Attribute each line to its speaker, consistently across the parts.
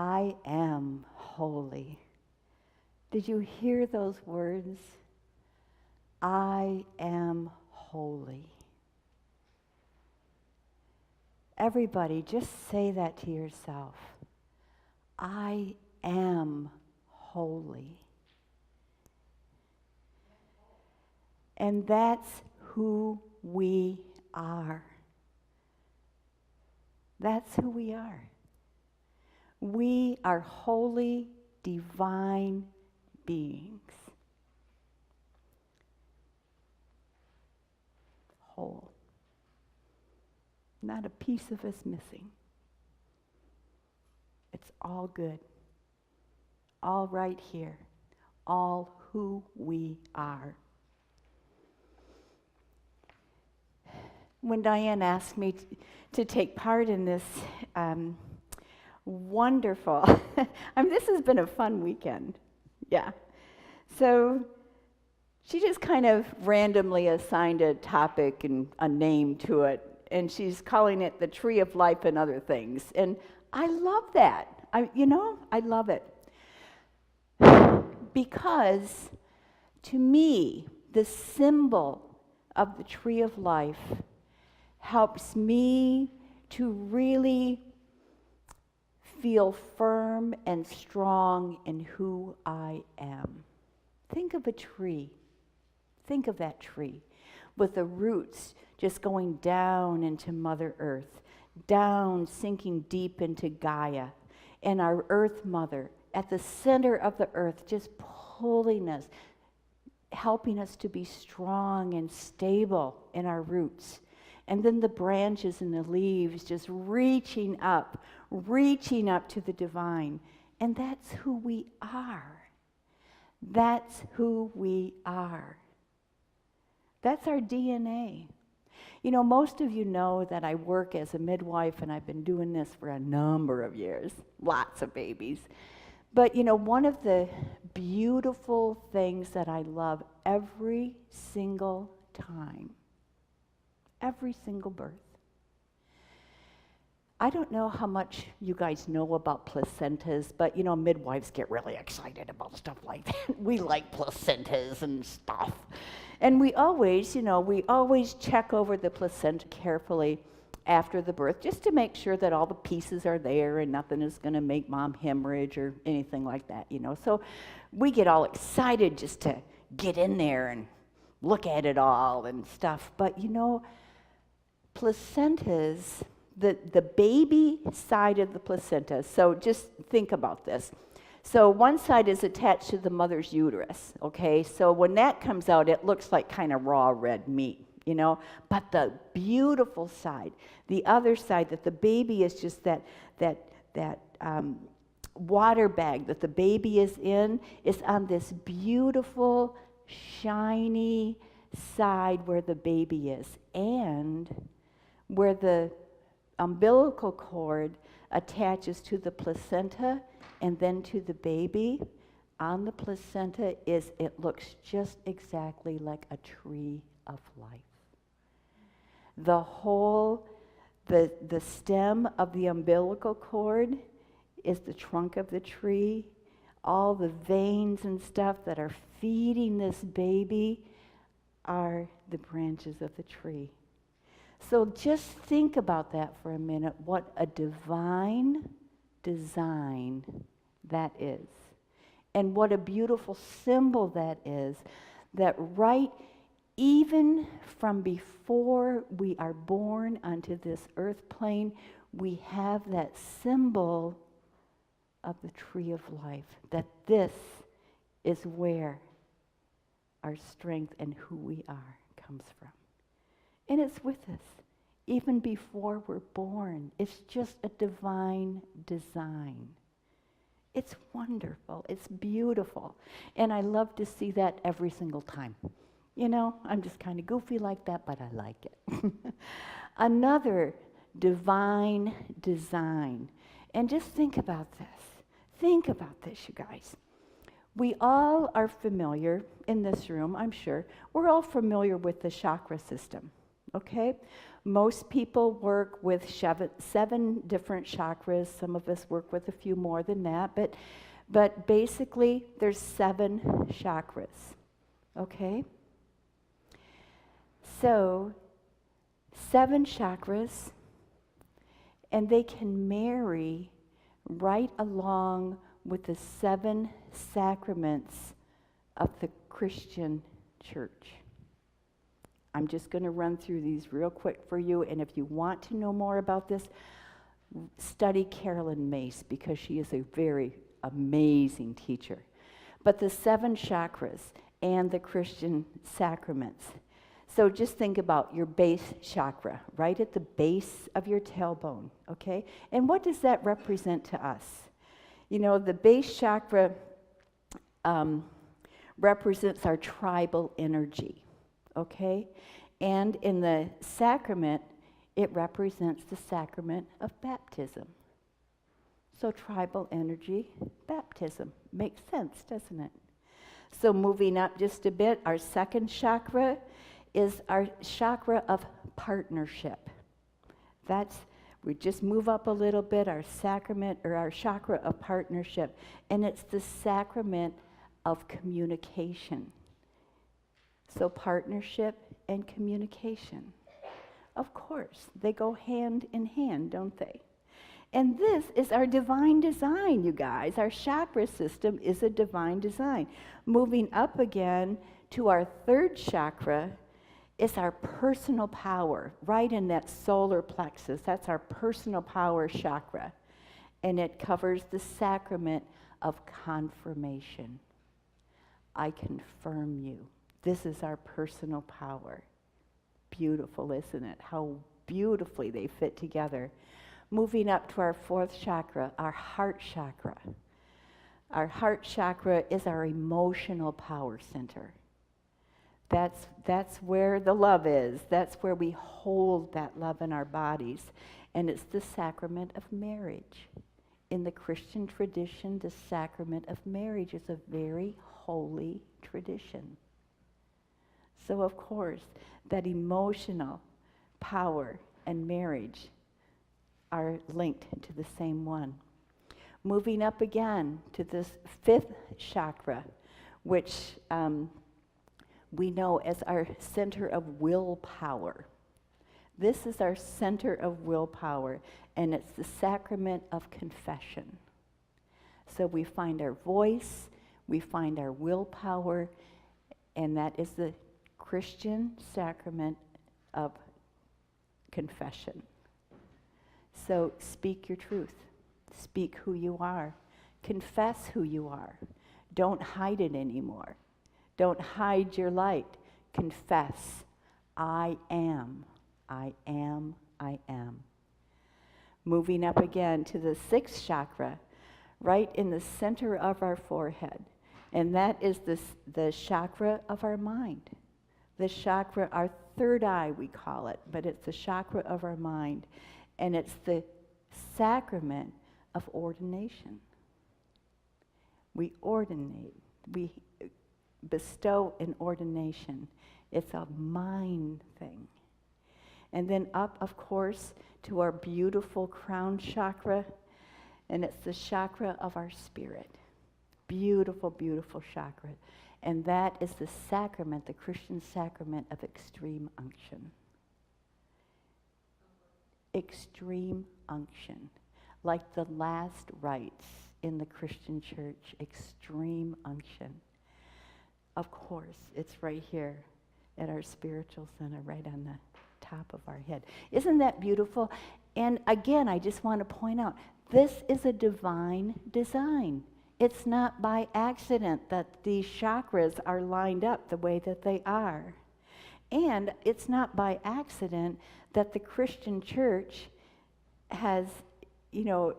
Speaker 1: I am holy. Did you hear those words? I am holy. Everybody, just say that to yourself. I am holy. And that's who we are. That's who we are. We are holy, divine beings. Whole. Not a piece of us missing. It's all good. All right here. All who we are. When Diane asked me to take part in this wonderful, this has been a fun weekend. Yeah. So she just kind of randomly assigned a topic and a name to it, and she's calling it the Tree of Life and Other Things. And I love that. I love it. Because to me, the symbol of the Tree of Life helps me to really feel firm and strong in who I am. Think of a tree. Think of that tree with the roots just going down into Mother Earth, down, sinking deep into Gaia, and our Earth Mother at the center of the earth, just pulling us, helping us to be strong and stable in our roots. And then the branches and the leaves just reaching up to the divine. And that's who we are. That's who we are. That's our DNA. You know, most of you know that I work as a midwife, and I've been doing this for a number of years, lots of babies. But you know, one of the beautiful things that I love every single time, every single birth. I don't know how much you guys know about placentas, but you know, midwives get really excited about stuff like that. We like placentas and stuff. And we always check over the placenta carefully after the birth, just to make sure that all the pieces are there and nothing is going to make mom hemorrhage or anything like that, you know. So we get all excited just to get in there and look at it all and stuff. But you know, placentas, the baby side of the placenta, so just think about this. So one side is attached to the mother's uterus, okay? So when that comes out, it looks like kind of raw red meat, you know? But the beautiful side, the other side, that the baby is just that water bag that the baby is in, is on this beautiful, shiny side where the baby is. And where the umbilical cord attaches to the placenta and then to the baby, on the placenta it looks just exactly like a tree of life. The stem of the umbilical cord is the trunk of the tree. All the veins and stuff that are feeding this baby are the branches of the tree. So just think about that for a minute, what a divine design that is. And what a beautiful symbol that is, that right even from before we are born onto this earth plane, we have that symbol of the tree of life, that this is where our strength and who we are comes from. And it's with us, even before we're born. It's just a divine design. It's wonderful. It's beautiful. And I love to see that every single time. You know, I'm just kind of goofy like that, but I like it. Another divine design. And just think about this. Think about this, you guys. We all are familiar in this room, I'm sure. We're all familiar with the chakra system. okay? Most people work with seven different chakras. Some of us work with a few more than that, but basically there's 7 chakras, okay? So 7 chakras, and they can marry right along with the 7 sacraments of the Christian church. I'm just going to run through these real quick for you, and if you want to know more about this, study Carolyn Mace, because she is a very amazing teacher. But the 7 chakras and the Christian sacraments. So just think about your base chakra, right at the base of your tailbone, okay? And what does that represent to us? You know, the base chakra represents our tribal energy, okay? And in the sacrament, it represents the sacrament of baptism. So tribal energy, baptism. Makes sense, doesn't it? So moving up just a bit, our second chakra is our chakra of partnership. We just move up a little bit, our sacrament, or our chakra of partnership, and it's the sacrament of communication. So partnership and communication. Of course, they go hand in hand, don't they? And this is our divine design, you guys. Our chakra system is a divine design. Moving up again to our third chakra is our personal power, right in that solar plexus. That's our personal power chakra. And it covers the sacrament of confirmation. I confirm you. This is our personal power. Beautiful, isn't it? How beautifully they fit together. Moving up to our fourth chakra, our heart chakra. Our heart chakra is our emotional power center. That's where the love is. That's where we hold that love in our bodies. And it's the sacrament of marriage. In the Christian tradition, the sacrament of marriage is a very holy tradition. So of course, that emotional power and marriage are linked to the same one. Moving up again to this fifth chakra, which we know as our center of willpower. This is our center of willpower, and it's the sacrament of confession. So we find our voice, we find our willpower, and that is the Christian sacrament of confession. So speak your truth. Speak who you are. Confess who you are. Don't hide it anymore. Don't hide your light. Confess, I am, I am, I am. Moving up again to the sixth chakra, right in the center of our forehead. And that is the chakra of our mind. The chakra, our third eye we call it, but it's the chakra of our mind. And it's the sacrament of ordination. We ordinate. We bestow an ordination. It's a mind thing. And then up, of course, to our beautiful crown chakra, and it's the chakra of our spirit. Beautiful, beautiful chakra. And that is the sacrament, the Christian sacrament of extreme unction. Extreme unction. Like the last rites in the Christian church, extreme unction. Of course, it's right here at our spiritual center, right on the top of our head. Isn't that beautiful? And again, I just want to point out, this is a divine design. It's not by accident that these chakras are lined up the way that they are. And it's not by accident that the Christian church has the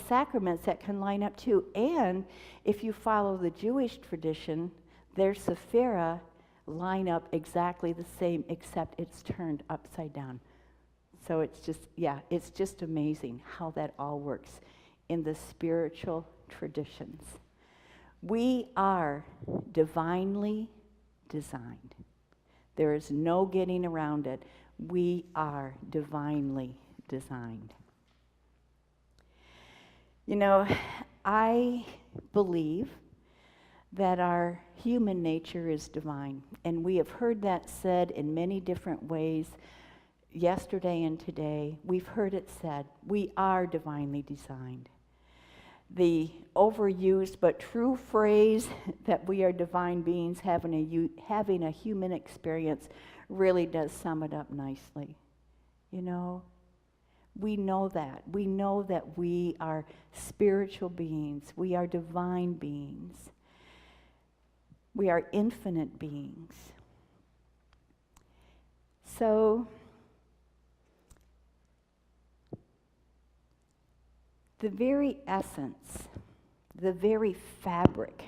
Speaker 1: sacraments that can line up too. And if you follow the Jewish tradition, their sephira line up exactly the same, except it's turned upside down. So it's just amazing how that all works in the spiritual traditions. We are divinely designed. There is no getting around it. We are divinely designed. You know, I believe that our human nature is divine, and we have heard that said in many different ways yesterday and today. We've heard it said, we are divinely designed. The overused but true phrase that we are divine beings having a human experience really does sum it up nicely. You know, we know that. We know that we are spiritual beings. We are divine beings. We are infinite beings. So, the very essence, the very fabric,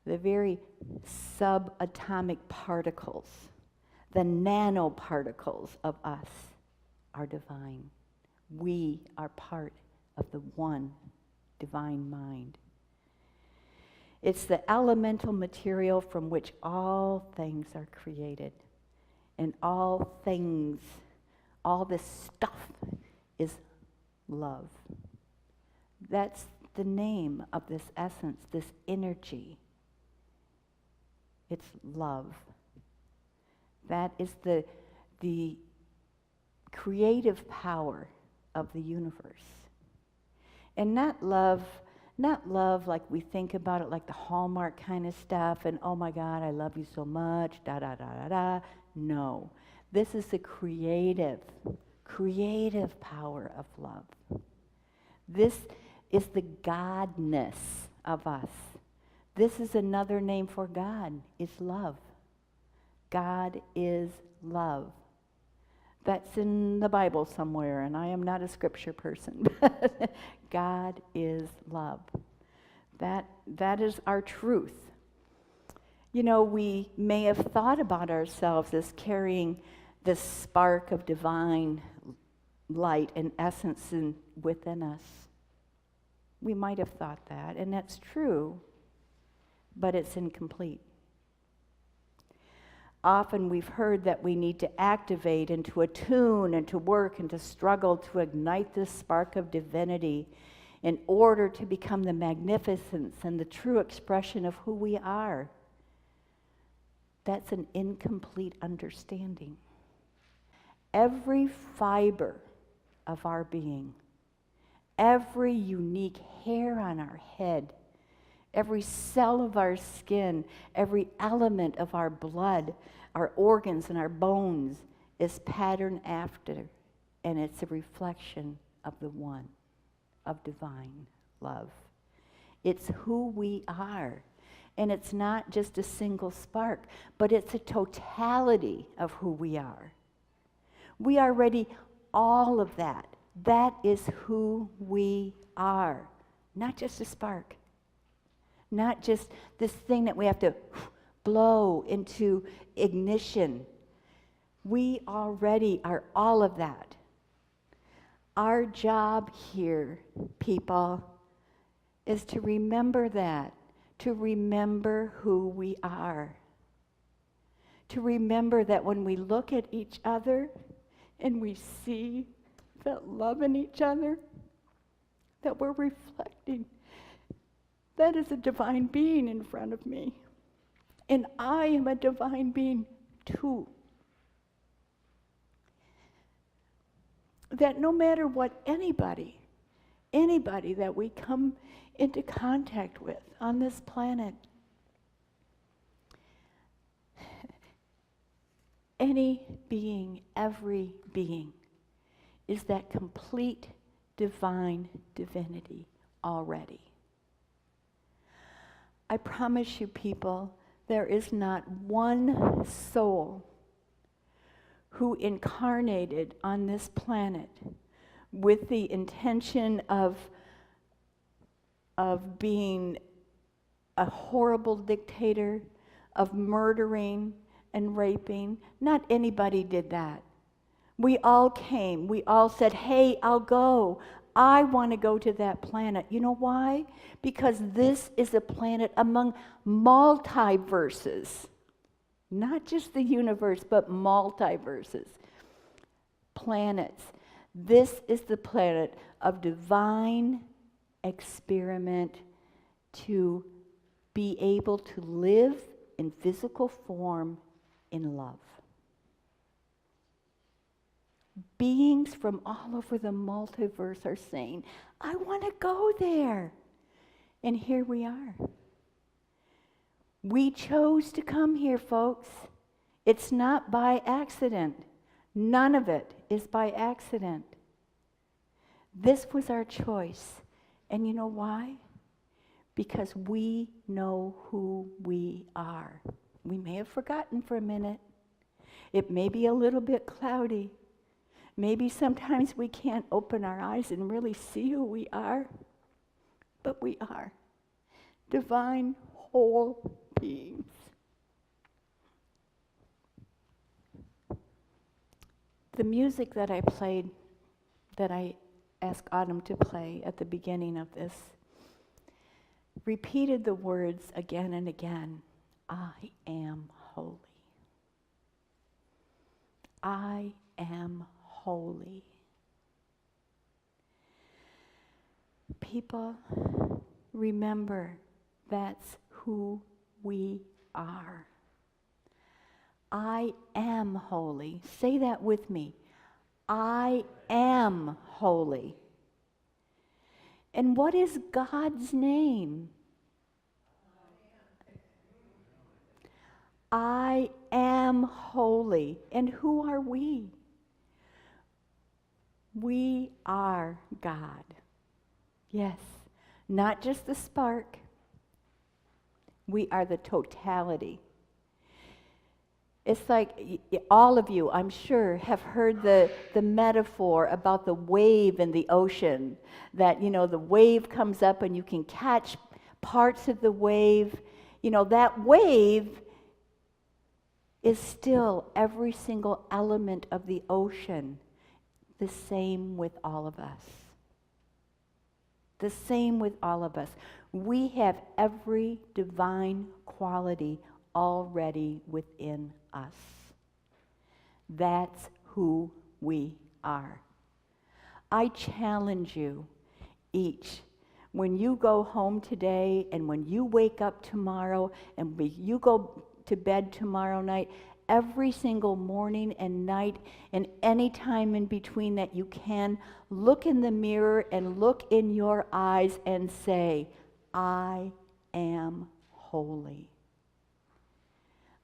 Speaker 1: the very subatomic particles, the nanoparticles of us are divine. We are part of the one divine mind. It's the elemental material from which all things are created. And all things, all this stuff is love. That's the name of this essence, this energy. It's love. That is the creative power of the universe. And not love like we think about it, like the Hallmark kind of stuff, and oh my God, I love you so much, da da da da da. No. This is the creative power of love. This is the Godness of us. This is another name for God, is love. God is love. That's in the Bible somewhere, and I am not a scripture person. God is love. That is our truth. You know, we may have thought about ourselves as carrying this spark of divine light and essence within us. We might have thought that, and that's true, but it's incomplete. Often we've heard that we need to activate and to attune and to work and to struggle to ignite this spark of divinity in order to become the magnificence and the true expression of who we are. That's an incomplete understanding. Every fiber of our being, every unique hair on our head, every cell of our skin, every element of our blood, our organs and our bones is patterned after, and it's a reflection of the one, of divine love. It's who we are. And it's not just a single spark, but it's a totality of who we are. We are already all of that. That is who we are. Not just a spark. Not just this thing that we have to blow into ignition. We already are all of that. Our job here, people, is to remember that. To remember who we are. To remember that when we look at each other and we see that love in each other, that we're reflecting, that is a divine being in front of me. And I am a divine being too. That no matter what anybody that we come into contact with on this planet, any being, every being, is that complete divine divinity already. I promise you, people, there is not one soul who incarnated on this planet with the intention of being a horrible dictator, of murdering and raping. Not anybody did that. We all came. We all said, hey, I'll go. I want to go to that planet. You know why? Because this is a planet among multiverses. Not just the universe, but multiverses, planets. This is the planet of divine experiment to be able to live in physical form in love. Beings from all over the multiverse are saying, I want to go there. And here we are. We chose to come here, folks. It's not by accident. None of it is by accident. This was our choice. And you know why? Because we know who we are. We may have forgotten for a minute. It may be a little bit cloudy. Maybe sometimes we can't open our eyes and really see who we are. But we are divine, whole beings. The music that I played, that I asked Autumn to play at the beginning of this, repeated the words again and again, I am holy. I am holy. People, remember, that's who we are. I am holy. Say that with me. I am holy. And what is God's name? I am holy. And who are we? We are God. Yes, not just the spark. We are the totality. It's like all of you, I'm sure, have heard the metaphor about the wave in the ocean. That, the wave comes up and you can catch parts of the wave. That wave is still every single element of the ocean. The same with all of us. The same with all of us. We have every divine quality already within us. That's who we are. I challenge you each, when you go home today and when you wake up tomorrow and when you go to bed tomorrow night, every single morning and night and any time in between that you can, look in the mirror and look in your eyes and say, I am holy.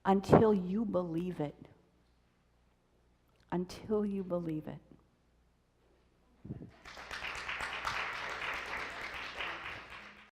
Speaker 1: Until you believe it. Until you believe it.